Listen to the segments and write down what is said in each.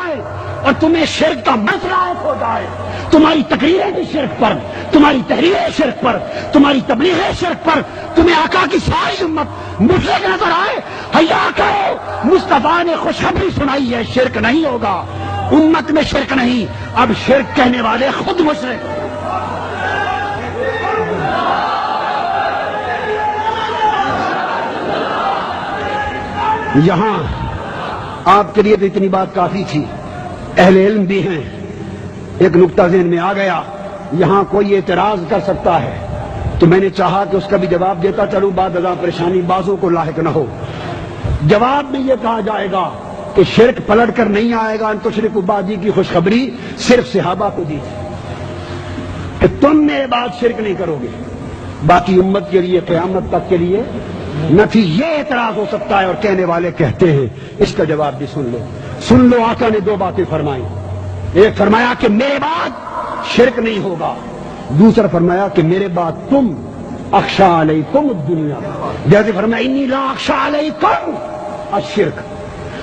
جائے اور تمہیں شرک کا مسئلہ ہو جائے، تمہاری تقریریں بھی شرک پر، تمہاری تحریریں شرک پر، تمہاری تبلیغیں شرک پر، تمہیں آقا کی ساری امت مشرک نظر آئے، حیا کرو، مصطفیٰ نے خوشخبری سنائی ہے، شرک نہیں ہوگا، امت میں شرک نہیں، اب شرک کہنے والے خود مشرک۔ یہاں آپ کے لیے تو اتنی بات کافی تھی، اہل علم بھی ہیں، ایک نقطہ ذہن میں آ گیا، یہاں کوئی اعتراض کر سکتا ہے، تو میں نے چاہا کہ اس کا بھی جواب دیتا چلوں، بعد ازاں پریشانی بازوں کو لاحق نہ ہو۔ جواب میں یہ کہا جائے گا کہ شرک پلٹ کر نہیں آئے گا، ان تشرکوا بعدی کی خوشخبری صرف صحابہ کو دی کہ تم میرے بعد شرک نہیں کرو گے، باقی امت کے لیے قیامت تک کے لیے نہ تھی۔ یہ اعتراض ہو سکتا ہے اور کہنے والے کہتے ہیں، اس کا جواب بھی سن لو۔ آقا نے دو باتیں فرمائی، ایک فرمایا کہ میرے بعد شرک نہیں ہوگا، دوسرا فرمایا کہ میرے بعد تم اخشى علیکم الدنیا، جیسے فرمایا انی لا اخشى علیکم الشرک،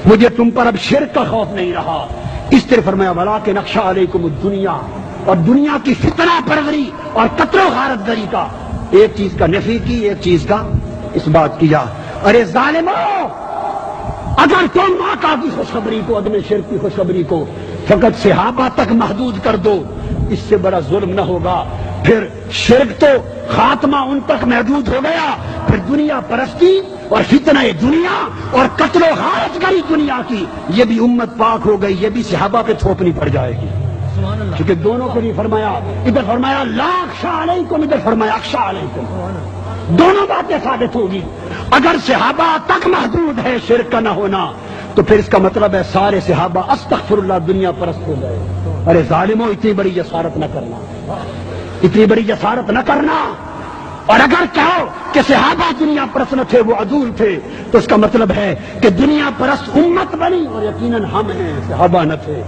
مجھے تم پر اب شرک کا خوف نہیں رہا، اس طرح فرمایا ولکن اخشى علیکم الدنیا، اور دنیا کی فتنہ پروری اور قتل و غارت گری کا، ایک چیز کا نفی کی، ایک چیز کا اس بات کیا۔ ارے ظالموں، اگر تم آقا کی خوشخبری کو، عدم شرک کی خوشخبری کو فقط صحابہ تک محدود کر دو، اس سے بڑا ظلم نہ ہوگا، پھر شرک تو خاتمہ ان تک محدود ہو گیا، پھر دنیا پرستی اور فتنہ دنیا اور قتل و غارت گری دنیا کی، یہ بھی امت پاک ہو گئی، یہ بھی صحابہ پہ تھوپنی پڑ جائے گی، کیونکہ دونوں کو نہیں فرمایا، ادھر فرمایا لا اخشى علیکم، ادھر فرمایا اخشى علیکم، دونوں باتیں ثابت ہوگی۔ اگر صحابہ تک محدود ہے شرک کا نہ ہونا، تو پھر اس کا مطلب ہے سارے صحابہ استغفر اللہ دنیا پرست ہو گئے۔ ارے ظالموں، اتنی بڑی جسارت نہ کرنا، اتنی بڑی جسارت نہ کرنا، اور اگر کہو کہ صحابہ دنیا پرست نہ تھے، وہ عدول تھے، تو اس کا مطلب ہے کہ دنیا پرست امت بنی اور یقیناً ہم ہیں، صحابہ نہ تھے۔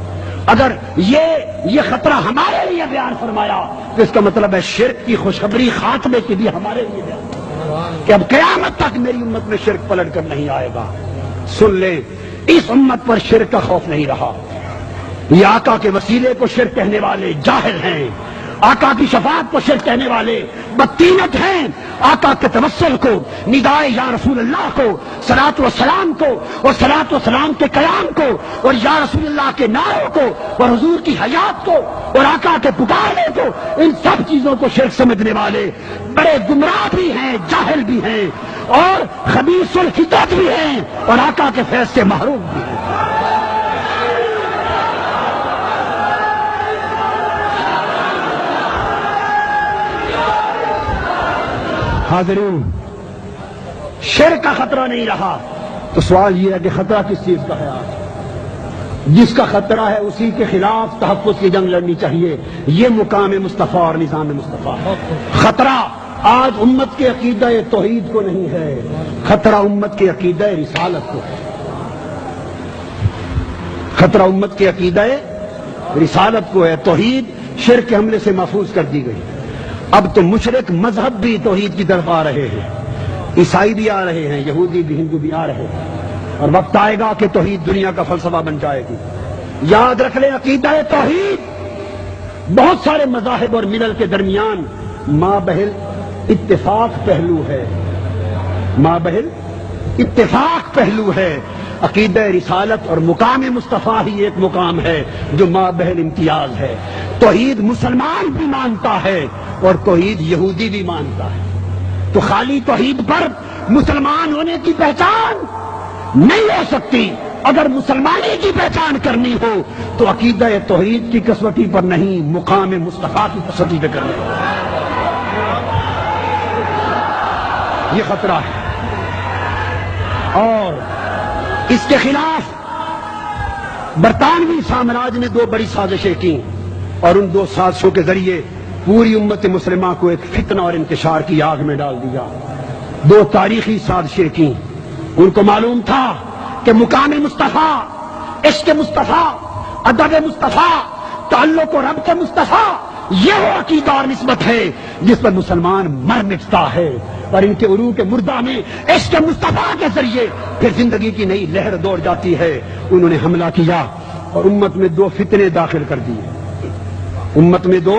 اگر یہ خطرہ ہمارے لیے بیان فرمایا تو اس کا مطلب ہے شرک کی خوشخبری خاتمے کے لیے ہمارے لیے بیان، کہ اب قیامت تک میری امت میں شرک پلٹ کر نہیں آئے گا۔ سن لیں، اس امت پر شرک کا خوف نہیں رہا، یہ آقا کے وسیلے کو شرک کہنے والے جاہل ہیں، آقا کی شفاعت کو شرک کہنے والے بدتینت ہیں، آقا کے توسل کو، ندائے یا رسول اللہ کو، صلاۃ و سلام کو اور صلاۃ و سلام کے قیام کو اور یا رسول اللہ کے نعروں کو اور حضور کی حیات کو اور آقا کے پکارنے کو، ان سب چیزوں کو شرک سمجھنے والے بڑے گمراہ بھی ہیں، جاہل بھی ہیں اور خبیث الفطرت بھی ہیں اور آقا کے فیض سے محروم بھی ہیں۔ حاضرین، شرک کا خطرہ نہیں رہا تو سوال یہ ہے کہ خطرہ کس چیز کا ہے؟ آج جس کا خطرہ ہے اسی کے خلاف تحفظ کی جنگ لڑنی چاہیے، یہ مقام مصطفیٰ اور نظام مصطفیٰ۔ خطرہ آج امت کے عقیدہ توحید کو نہیں ہے، خطرہ امت کے عقیدہ رسالت کو ہے، خطرہ امت کے عقیدہ رسالت کو ہے۔ توحید شرک کے حملے سے محفوظ کر دی گئی، اب تو مشرک مذہب بھی توحید کی طرف آ رہے ہیں، عیسائی بھی آ رہے ہیں، یہودی بھی، ہندو بھی آ رہے ہیں، اور وقت آئے گا کہ توحید دنیا کا فلسفہ بن جائے گی۔ یاد رکھ لیں، عقیدہ توحید بہت سارے مذاہب اور ملل کے درمیان مابہل اتفاق پہلو ہے، مابہل اتفاق پہلو ہے۔ عقیدہ رسالت اور مقام مصطفیٰ ہی ایک مقام ہے جو مابہل امتیاز ہے۔ توحید مسلمان بھی مانتا ہے اور توحید یہودی بھی مانتا ہے، تو خالی توحید پر مسلمان ہونے کی پہچان نہیں ہو سکتی۔ اگر مسلمانی کی پہچان کرنی ہو تو عقیدہ توحید کی کسوٹی پر نہیں، مقام مصطفیٰ کی کسوٹی پہ کرنی ہو۔ یہ خطرہ ہے، اور اس کے خلاف برطانوی سامراج نے دو بڑی سازشیں کی، اور ان دو سازشوں کے ذریعے پوری امت مسلمہ کو ایک فتنہ اور انتشار کی آگ میں ڈال دیا۔ دو تاریخی سازشیں کی، ان کو معلوم تھا کہ مقام مصطفیٰ، عشق مصطفیٰ، ادب مصطفیٰ، تعلق و ربط مصطفیٰ، یہ وہ عقیدہ اور نسبت ہے جس پر مسلمان مر مٹتا ہے، اور ان کے عروق مردہ میں عشق مصطفیٰ کے ذریعے پھر زندگی کی نئی لہر دوڑ جاتی ہے۔ انہوں نے حملہ کیا اور امت میں دو فتنے داخل کر دیے. امت میں دو.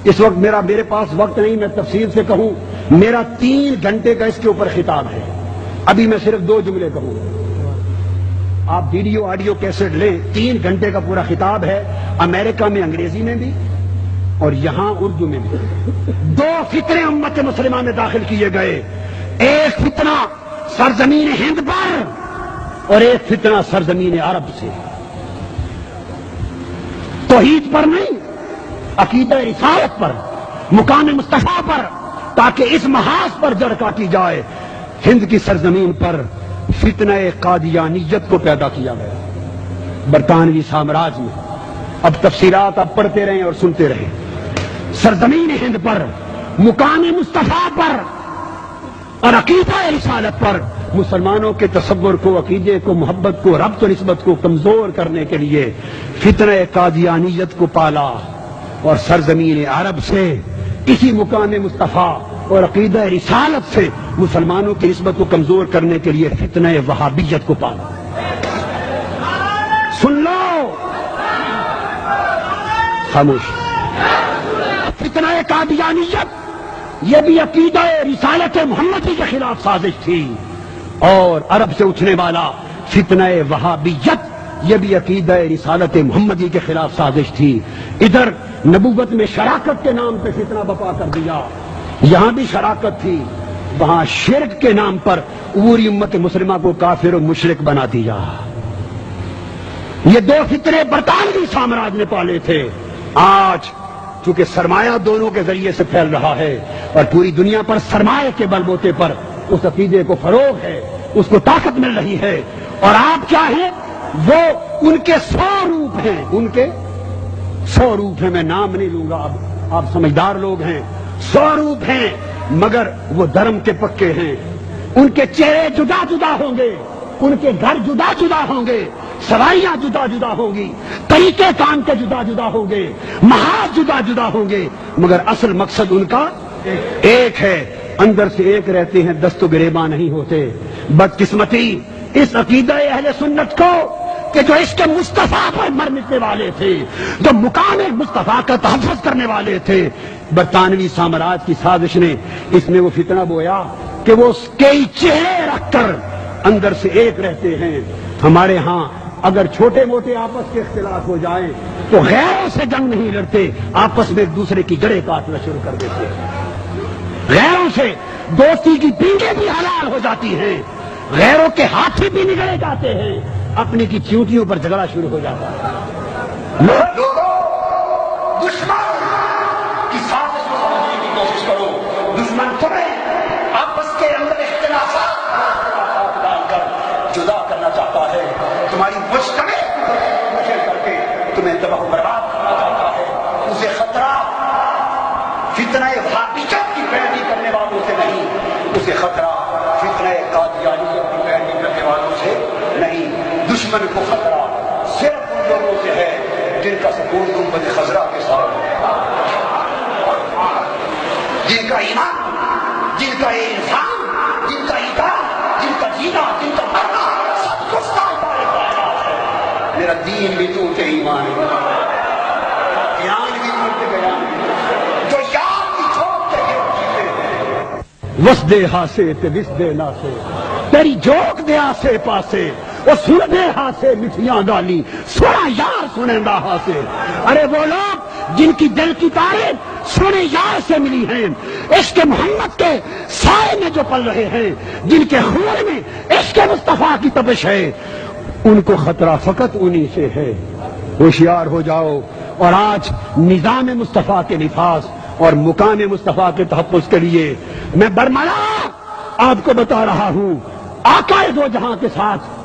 اس وقت میرے پاس وقت نہیں میں تفصیل سے کہوں, میرا 3 گھنٹے کا اس کے اوپر خطاب ہے. ابھی میں صرف 2 جملے کہوں. آپ ویڈیو آڈیو کیسٹ لیں, 3 گھنٹے کا پورا خطاب ہے. امریکہ میں انگریزی میں بھی اور یہاں اردو میں بھی 2 فتنے امت مسلمہ میں داخل کیے گئے. ایک فتنہ سرزمین ہند پر اور ایک فتنہ سرزمین عرب سے. توحید پر نہیں, عقیدہ رسالت پر, مقام مصطفیٰ پر, تاکہ اس محاذ پر جڑ کاٹی جائے. ہند کی سرزمین پر فتنہ قادیانیت کو پیدا کیا گیا برطانوی سامراج میں. اب تفصیلات آپ پڑھتے رہیں اور سنتے رہیں. سرزمین ہند پر, مقام مصطفیٰ پر اور عقیدہ رسالت پر مسلمانوں کے تصور کو, عقیدے کو, محبت کو, ربط و نسبت کو کمزور کرنے کے لیے فتنہ قادیانیت کو پالا. اور سرزمین عرب سے اسی مقام مصطفیٰ اور عقیدہ رسالت سے مسلمانوں کی نسبت کو کمزور کرنے کے لیے فتنہ وہابیت کو پالا. سن لو, خاموش. فتنہ قادیانیت یہ بھی عقیدہ رسالت محمدی کے خلاف سازش تھی, اور عرب سے اٹھنے والا فتنہ وہابیت یہ بھی عقیدہ رسالت محمدی کے خلاف سازش تھی. ادھر نبوت میں شراکت کے نام پہ فتنہ بپا کر دیا, یہاں بھی شراکت تھی, وہاں شرک کے نام پر پوری امت مسلمہ کو کافر و مشرک بنا دیا. یہ 2 فتنے برطانوی سامراج نے پالے تھے. آج چونکہ سرمایہ دونوں کے ذریعے سے پھیل رہا ہے اور پوری دنیا پر سرمایہ کے بل بوتے پر اس عقیدے کو فروغ ہے, اس کو طاقت مل رہی ہے. اور آپ کیا ہیں, وہ ان کے 100 روپ ہیں, ان کے 100 روپ ہیں. میں نام نہیں لوں گا, اب آپ سمجھدار لوگ ہیں. 100 روپ ہیں مگر وہ دھرم کے پکے ہیں. ان کے چہرے جدا جدا ہوں گے, ان کے گھر جدا جدا ہوں گے, سواریاں جدا جدا ہوں گی, طریقے کام کے جدا جدا ہوں گے, محاذ جدا جدا ہوں گے, مگر اصل مقصد ان کا ایک ہے. اندر سے ایک رہتے ہیں, دست و گریباں نہیں ہوتے. بدقسمتی اس عقیدہ اہل سنت کو کہ جو عشق مصطفیٰ پر مر مٹنے والے تھے, جو مقام مصطفیٰ کا تحفظ کرنے والے تھے, برطانوی سامراج کی سازش نے اس میں وہ فتنہ بویا کہ وہ کئی چہرے رکھ کر اندر سے ایک رہتے ہیں. ہمارے ہاں اگر چھوٹے موٹے آپس کے اختلاف ہو جائیں تو غیروں سے جنگ نہیں لڑتے, آپس میں ایک دوسرے کی جڑیں کاٹنا شروع کر دیتے ہیں. غیروں سے دوستی کی پینڈیں بھی حلال ہو جاتی ہیں, غیروں کے ہاتھی بھی نگلے جاتے ہیں, اپنی کی چیوٹیوں پر جھگڑا شروع ہو جاتا ہے. دشمن کی سازش کو سمجھنے کی کوشش کرو. دشمن تمہیں آپس کے اندر اختلافات ڈال کر جدا کرنا چاہتا ہے, تمہاری مجتمع کر کے تمہیں تباہ و برباد کرنا چاہتا ہے. اسے خطرہ فتنہ وہابیت کی پیروی کرنے والوں سے نہیں, اسے خطرہ فتنہ قادیانیت کی پیروی کرنے والوں سے نہیں. دشمن کو خطرہ صرف ان لوگوں سے ہے جن کا سکون گنبد خضرا کے ساتھ ہے, جن کا ایمان, جن کا انسان, جن کا ایمان, جن کا جینا, جن کا مرنا سب کچھ میرا دین بھی تو تے ایمان ہے, ایمان بھی تو تے بیان ہے, جو یاد بھی چھوڑ کے جیتے وسدے ہاسے تے وسدے ناسے, تیری جوک دے آسے پاسے وہ سن دے ہاسے مٹھیاں ڈالی, سونا یار سنے دا ہاسے. ارے وہ لوگ جن کی دل کی تعریف سونے یار سے ملی ہیں, عشق محمد کے سائے میں جو پل رہے ہیں, جن کے خون میں عشق مصطفیٰ کی تپش ہے, ان کو خطرہ فقط انہی سے ہے. ہوشیار ہو جاؤ. اور آج نظام مصطفیٰ کے نفاذ اور مقام مصطفیٰ کے تحفظ کے لیے میں برملا آپ کو بتا رہا ہوں, آقا دو جہاں کے ساتھ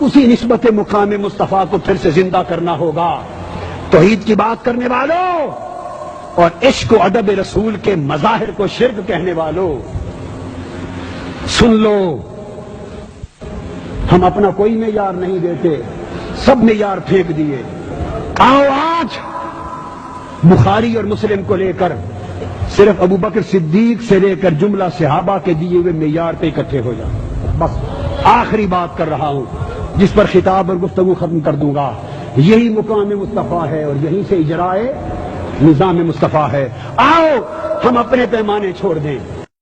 اسی نسبت مقام مصطفیٰ کو پھر سے زندہ کرنا ہوگا. توحید کی بات کرنے والوں اور عشق و ادب رسول کے مظاہر کو شرک کہنے والوں, سن لو, ہم اپنا کوئی معیار نہیں دیتے, سب معیار پھینک دیے. آؤ آج بخاری اور مسلم کو لے کر صرف ابو بکر صدیق سے لے کر جملہ صحابہ کے دیے ہوئے معیار پہ اکٹھے ہو جائیں. بس آخری بات کر رہا ہوں جس پر خطاب اور گفتگو ختم کر دوں گا. یہی مقام مصطفیٰ ہے اور یہیں سے اجرائے نظام مصطفیٰ ہے۔ آؤ ہم اپنے پیمانے چھوڑ دیں،